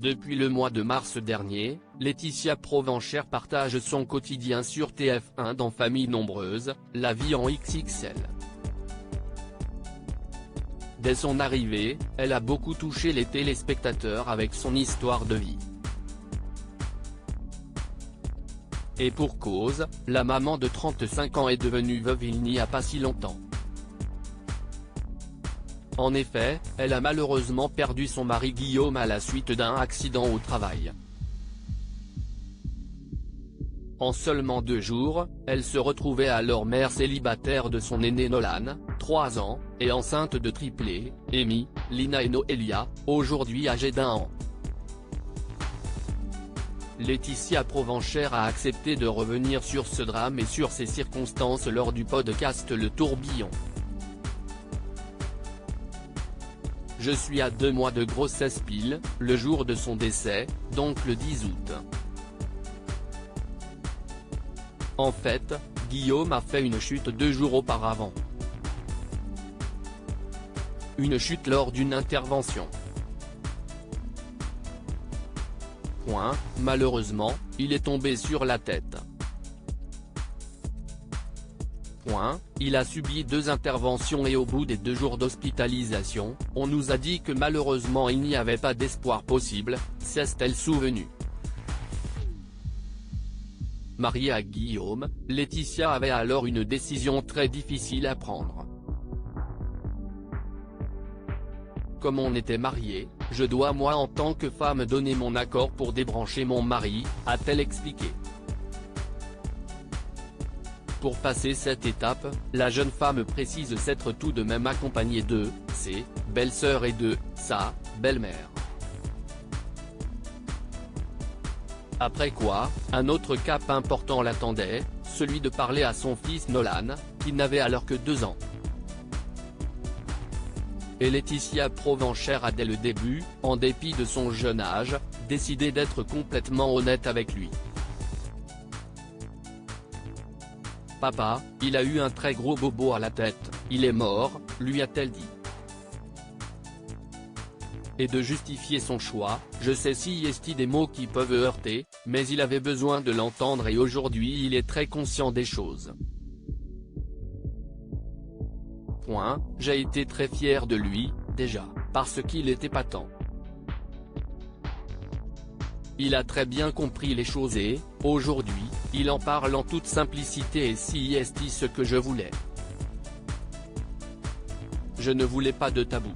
Depuis le mois de mars dernier, Laetitia Provencher partage son quotidien sur TF1 dans Famille nombreuse, la vie en XXL. Dès son arrivée, elle a beaucoup touché les téléspectateurs avec son histoire de vie. Et pour cause, la maman de 35 ans est devenue veuve il n'y a pas si longtemps. En effet, elle a malheureusement perdu son mari Guillaume à la suite d'un accident au travail. En seulement 2 jours, elle se retrouvait alors mère célibataire de son aîné Nolan, 3 ans, et enceinte de triplés, Amy, Lina et Noélia, aujourd'hui âgés d'1 an. Laetitia Provencher a accepté de revenir sur ce drame et sur ses circonstances lors du podcast Le Tourbillon. Je suis à 2 mois de grossesse pile, le jour de son décès, donc le 10 août. En fait, Guillaume a fait une chute 2 jours auparavant. Une chute lors d'une intervention. Malheureusement, il est tombé sur la tête. Il a subi 2 interventions et au bout des 2 jours d'hospitalisation, on nous a dit que malheureusement il n'y avait pas d'espoir possible, s'est-elle souvenue. Mariée à Guillaume, Laetitia avait alors une décision très difficile à prendre. Comme on était mariés, je dois moi en tant que femme donner mon accord pour débrancher mon mari, a-t-elle expliqué. Pour passer cette étape, la jeune femme précise s'être tout de même accompagnée de ses belles-sœurs et de sa belle-mère. Après quoi, un autre cap important l'attendait, celui de parler à son fils Nolan, qui n'avait alors que 2 ans. Et Laetitia Provencher a dès le début, en dépit de son jeune âge, décidé d'être complètement honnête avec lui. Papa, il a eu un très gros bobo à la tête, il est mort, lui a-t-elle dit. Et de justifier son choix, je sais si est des mots qui peuvent heurter, mais il avait besoin de l'entendre et aujourd'hui il est très conscient des choses. J'ai été très fier de lui, déjà, parce qu'il était épatant. Il a très bien compris les choses et, aujourd'hui, il en parle en toute simplicité et si est ce que je voulais. Je ne voulais pas de tabou.